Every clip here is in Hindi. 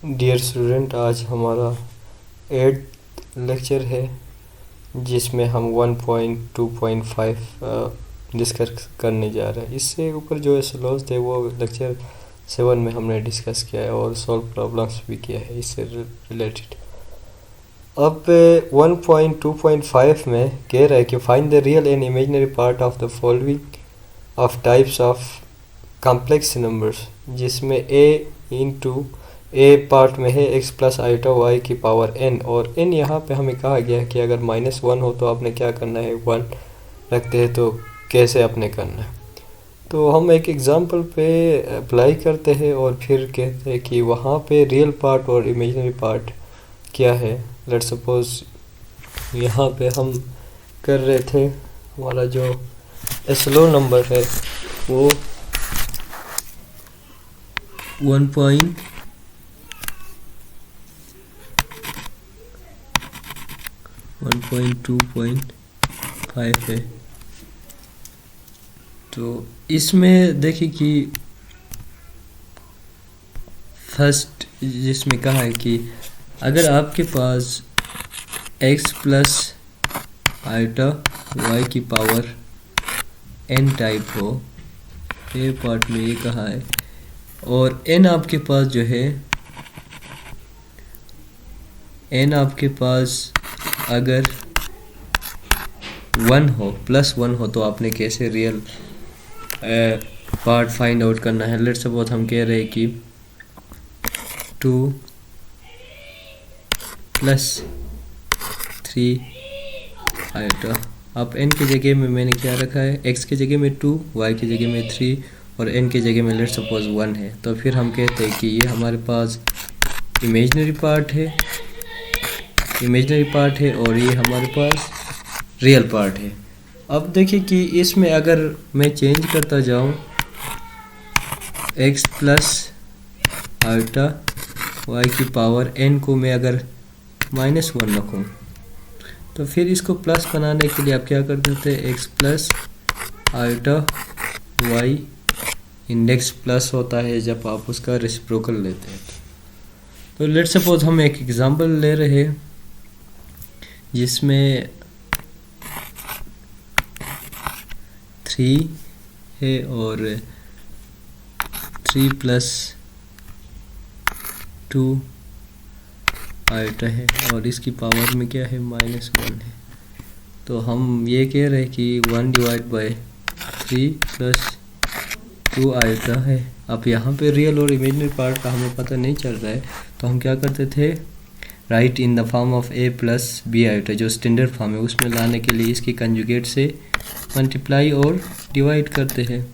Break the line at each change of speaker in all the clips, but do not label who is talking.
डियर स्टूडेंट, आज हमारा 8th लेक्चर है जिसमें हम 1.2.5 डिस्कस करने जा रहे हैं। इससे ऊपर जो स्लोज थे वो लेक्चर 7 में हमने डिस्कस किया है और सॉल्व प्रॉब्लम्स भी किया है इससे रिलेटेड। अब 1.2.5 में कह रहा है कि find the real and imaginary part of the following of types of complex numbers, जिसमें ए पार्ट में है x प्लस आइटा y की पावर n, और n यहाँ पे हमें कहा गया है कि अगर -1 हो तो आपने क्या करना है, 1 रखते हैं तो कैसे आपने करना है। तो हम एक एग्जांपल पे अप्लाई करते हैं और फिर कहते हैं कि वहाँ पे रियल पार्ट और इमेजिनरी पार्ट क्या है। लेट सपोज यहाँ पे हम कर रहे थे, हमारा जो एस्लो नंबर है वो 1.2.5 है। तो इसमें देखिए कि फर्स्ट जिसमें कहा है कि अगर आपके पास x प्लस आइटा y की पावर n टाइप हो, ए पार्ट में ये कहा है, और n आपके पास जो है n आपके पास अगर 1 हो, +1 हो, तो आपने कैसे रियल पार्ट फाइंड आउट करना है। लेट्स सपोज हम कह रहे हैं कि 2 + 3 आइटा। अब n की जगह में मैंने क्या रखा है, x की जगह में 2, y की जगह में 3 और n की जगह में लेट्स सपोज 1 है। तो फिर हम कहते हैं कि ये हमारे पास इमेजिनरी पार्ट है और ये हमारे पास रियल पार्ट है। अब देखिए कि इसमें अगर मैं चेंज करता जाऊं, x प्लस आइटा y की पावर n को मैं अगर -1 रखूं, तो फिर इसको प्लस बनाने के लिए आप क्या कर देते हैं, x plus iota y index plus होता है जब आप उसका रेसिप्रोकल लेते हैं। तो लेट्स सपोज हम एक एग्जांपल ले रहे हैं जिसमें 3 है और 3 + 2 आइटा है और इसकी पावर में क्या है, -1 है। तो हम ये कह रहे हैं कि 1/3 + 2 आइटा है। अब यहाँ पे रियल और इमेजिनरी पार्ट का हमें पता नहीं चल रहा है, तो हम क्या करते थे, write in the form of a + b iota, जो स्टैंडर्ड फॉर्म है उसमें लाने के लिए इसकी कंजुगेट से मल्टीप्लाई और डिवाइड करते हैं।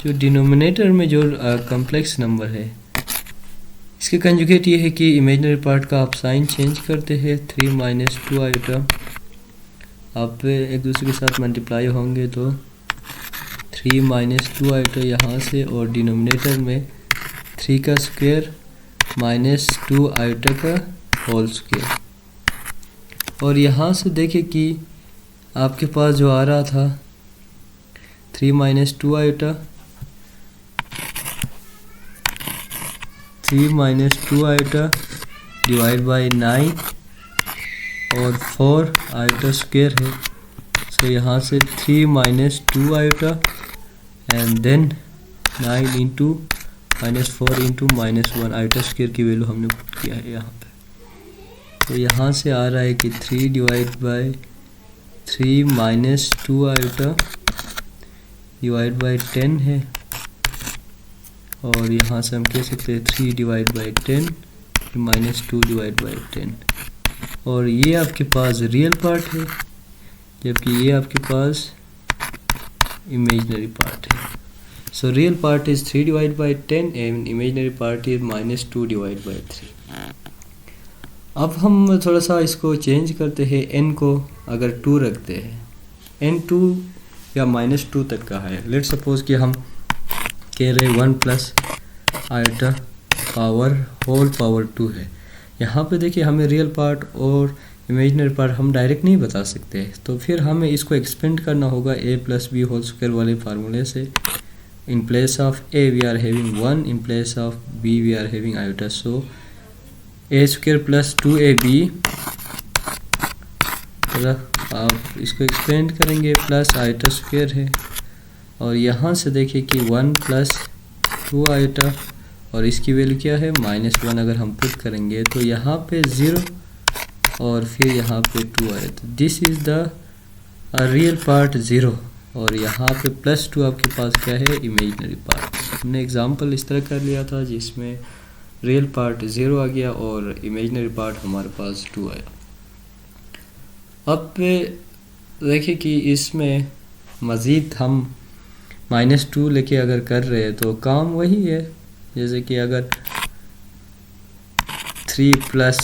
जो डिनोमिनेटर में जो कॉम्प्लेक्स नंबर है, इसके कंजुगेट ये है कि इमेजिनरी पार्ट का आप साइन चेंज करते हैं, 3 - 2 आइटा। आप एक दूसरे के साथ मल्टीप्लाई होंगे तो 3 - 2 आइटा यहाँ से, और डिनोमिनेटर में 3 का स्क्वायर -2 आइटा का होल स्क्वायर। और यहाँ से देखें कि आपके पास जो आ रहा था 3 - 2 आइटा, 3 - 2 आइटा डिवाइड बाय 9 और 4 आइटा स्क्वायर है। सो यहाँ से 3 - 2 iota and then 9 × -4 × -1 iota square की वैल्यू हमने पुट किया है यहाँ पे। तो यहाँ से आ रहा है कि 3/3 - 2 आइटा डिवाइड बाय 10 है, और यहाँ से हम कह सकते हैं 3/10 -2/10। और ये आपके पास रियल पार्ट है, जबकि ये आपके पास इमेजिनरी पार्ट है। So real part is 3/10 and imaginary part is -2/3। अब हम थोड़ा सा इसको चेंज करते हैं, n को अगर 2 रखते हैं, n 2 या -2 तक का है। लेट्स सपोज कि हम कह रहे 1 + आइटा पावर होल पावर 2 है। यहाँ पे देखिए हमें रियल पार्ट और इमेजिनरी पार्ट हम डायरेक्ट नहीं बता सकते, तो फिर हमें इसको एक्सपेंड करना होगा a + b होल स्क्वायर वाले फार्मूले से। in place of a we are having 1, in place of b we are having iota, so a square plus 2ab, आप इसको एक्सपेंड करेंगे, प्लस आइटा स्क्वायर है, और यहाँ से देखिए कि 1 प्लस 2 आइटा, और इसकी वैल्यू क्या है -1। अगर हम पुट करेंगे तो यहाँ पे 0 और फिर यहाँ पे 2 आए, तो this is the real part 0, और यहाँ पे +2 आपके पास क्या है इमेजिनरी पार्ट। हमने एग्जांपल इस तरह कर लिया था जिसमें रियल पार्ट 0 आ गया और इमेजिनरी पार्ट हमारे पास 2 आया। अब देखिए कि इसमें मज़ीद हम -2 लेके अगर कर रहे हैं तो काम वही है, जैसे कि अगर 3 प्लस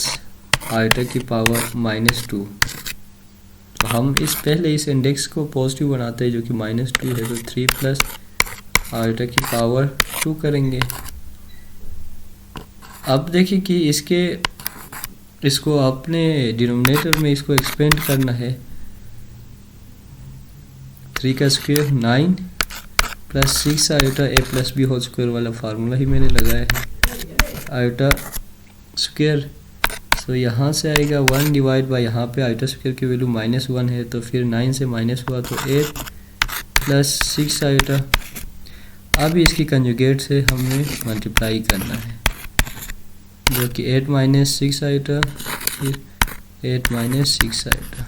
आइटा की पावर -2, तो हम पहले इस इंडेक्स को पॉजिटिव बनाते हैं जो कि -2 है, तो 3 प्लस आइटा की पावर 2 करेंगे। अब देखिए कि इसको अपने डिनोमिनेटर में इसको एक्सपेंड करना है। 3 का square 9 plus 6 iota a plus B whole square वाला फार्मूला ही मैंने लगाया है, आइटा स्क्वायर। तो यहाँ से आएगा 1 डिवाइड बाय, यहाँ पे आइटा स्क्वायर की वैल्यू -1 है, तो फिर 9 से माइनस हुआ तो 8 प्लस 6 आइटा। अब इसकी कंजुगेट से हमें मल्टीप्लाई करना है, जो कि 8 माइनस 6 आइटा, फिर 8 माइनस 6 आइटा,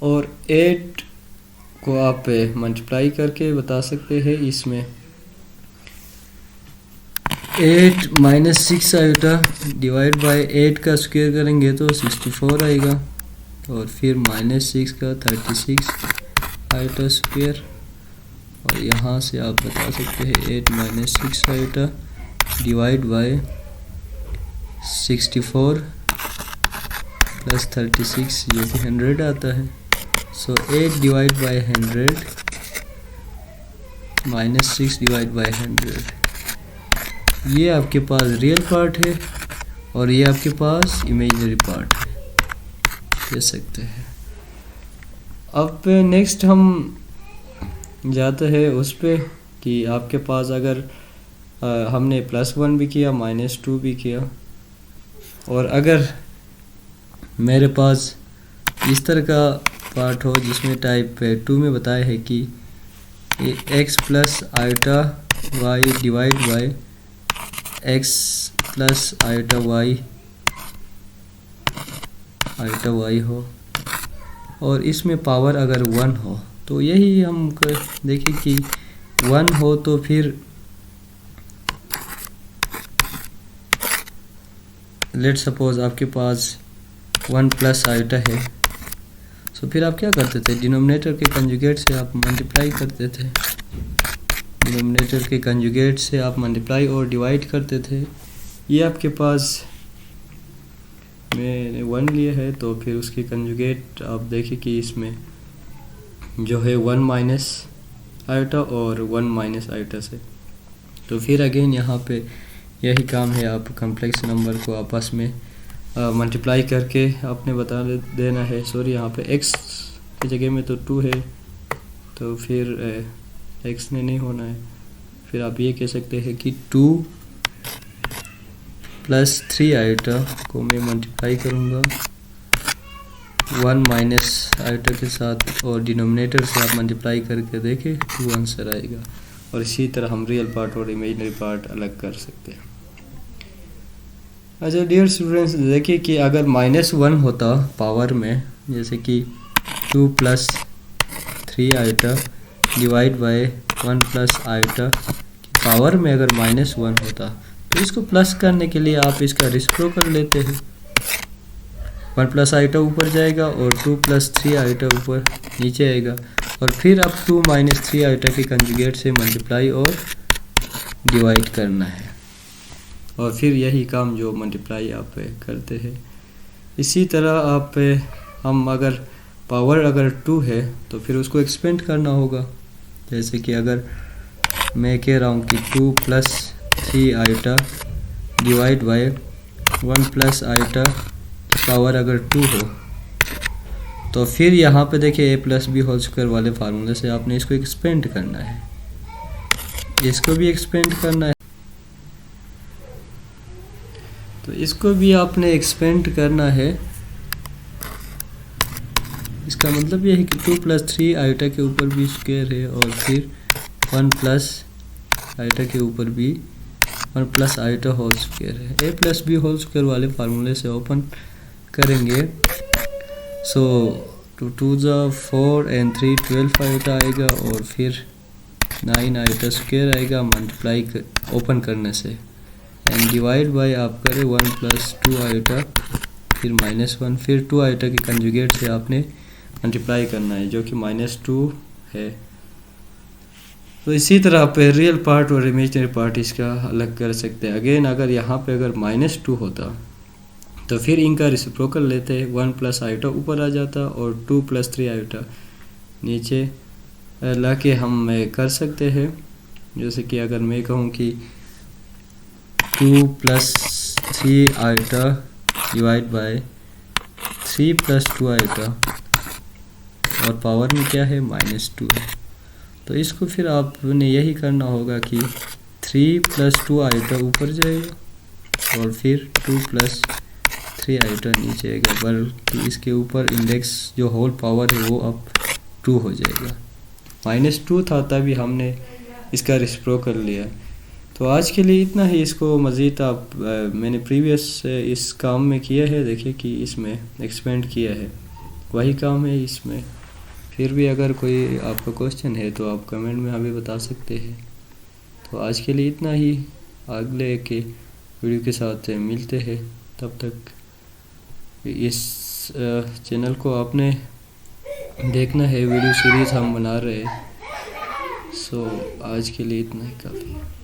और 8 को आप मल्टीप्लाई करके बता सकते हैं। इसमें 8 माइनस 6 आइटा डिवाइड बाय 8 का स्क्वायर करेंगे तो 64 आएगा, और फिर -6 का 36 आइटा स्क्वायर, और यहाँ से आप बता सकते हैं 8 माइनस 6 आइटा डिवाइड बाय 64 प्लस 36 जो कि 100 आता है। So 8 divide by 100 -6 divide by 100, ये आपके पास रियल पार्ट है और ये आपके पास इमेजिनरी पार्ट है, कह सकते हैं। अब नेक्स्ट हम जाते हैं उस पे कि आपके पास अगर हमने +1 भी किया, -2 भी किया, और अगर मेरे पास इस तरह का पार्ट हो जिसमें टाइप 2 में बताया है कि x plus iota Y divide by x plus iota Y हो, और इसमें पावर अगर 1 हो, तो यही हम देखें कि 1 हो तो फिर लेट सपोज आपके पास 1 प्लस आइटा है, तो फिर आप क्या करते थे, डिनोमिनेटर के कंजुगेट से आप मल्टीप्लाई करते थे, डिनोमिनेटर के कंजुगेट से आप मल्टीप्लाई और डिवाइड करते थे। ये आपके पास मैंने 1 लिया है, तो फिर उसके कंजुगेट आप देखिए कि इसमें जो है 1 माइनस आइटा और 1 माइनस आइटा से, तो फिर अगेन यहाँ पे यही काम है, आप कॉम्प्लेक्स नंबर को आपस में मल्टीप्लाई करके आपने बता देना है। सॉरी, यहाँ पे x की जगह में तो 2 है, तो फिर x ने नहीं होना है, फिर आप ये कह सकते हैं कि 2 प्लस 3 आइटा को मैं मल्टीप्लाई करूँगा 1 माइनस आइटा के साथ, और डिनोमिनेटर से आप मल्टीप्लाई करके देखें 2 आंसर आएगा। और इसी तरह हम रियल पार्ट और इमेजिनरी पार्ट अलग कर सकते हैं। अच्छा डियर स्टूडेंट्स, देखिए कि अगर -1 होता पावर में, जैसे कि 2 plus 3 iota divide by 1 plus iota power में अगर -1 होता, तो इसको प्लस करने के लिए आप इसका रेसिप्रोकल लेते हैं, 1 प्लस आइटा ऊपर जाएगा और 2 प्लस 3 आइटा ऊपर नीचे आएगा, और फिर अब 2 माइनस 3 आइटा के कंजुगेट से मल्टीप्लाई और डिवाइड करना है, और फिर यही काम जो मल्टीप्लाई आप करते हैं। इसी तरह आप हम अगर पावर अगर 2 है तो फिर उसको एक्सपेंड करना होगा, जैसे कि अगर मैं कह रहा हूँ कि 2 plus 3 iota divide by 1 plus iota power अगर 2 हो, तो फिर यहाँ पे देखिए a plus B whole square वाले फार्मूले से आपने इसको एक्सपेंड करना है, इसको भी एक्सपेंड करना है, तो इसको भी आपने एक्सपेंड करना है। इसका मतलब ये है कि 2 + 3 आइटा के ऊपर भी स्क्वायर है और फिर 1 + आइटा के ऊपर भी 1 + आइटा होल स्क्वायर है। a + b होल स्क्वायर वाले फार्मूले से ओपन करेंगे। सो 2 2 4 and 3 12 आइटा आएगा और फिर 9 आइटा स्क्वायर आएगा मल्टीप्लाई ओपन करने से, एंड डिवाइड बाय आप करें 1 + 2 आइटा फिर -1 फिर 2 आइटा के कंजुगेट से आपने मल्टीप्लाई करना है जो कि -2 है। तो इसी तरह आप रियल पार्ट और इमेजिनरी पार्ट इसका अलग कर सकते हैं। अगेन अगर यहाँ पे अगर -2 होता तो फिर इनका रेसिप्रोकल लेते हैं, 1 + आइटा ऊपर आ जाता और 2 + 3 आइटा नीचे ला के हम कर सकते हैं। जैसे कि अगर मैं कहूँ कि 2 + 3 आइटा डिवाइड बाय 3 + 2 आइटा और पावर में क्या है -2 है, तो इसको फिर आपने यही करना होगा कि 3 + 2 आइटा ऊपर जाएगा और फिर 2 + 3 आइटा नीचे आएगा, बल्कि इसके ऊपर इंडेक्स जो होल पावर है वो अब 2 हो जाएगा। -2 था तभी हमने इसका रेसिप्रोकल लिया। तो आज के लिए इतना ही। इसको मज़ीद आप मैंने प्रीवियस इस काम में किया है, देखिए कि इसमें एक्सपेंड किया है, वही काम है इसमें। फिर भी अगर कोई आपका क्वेश्चन है तो आप कमेंट में हमें बता सकते हैं। तो आज के लिए इतना ही, अगले के वीडियो के साथ मिलते हैं। तब तक इस चैनल को आपने देखना है, वीडियो सीरीज़ हम बना रहे हैं। सो आज के लिए इतना ही काफ़ी है।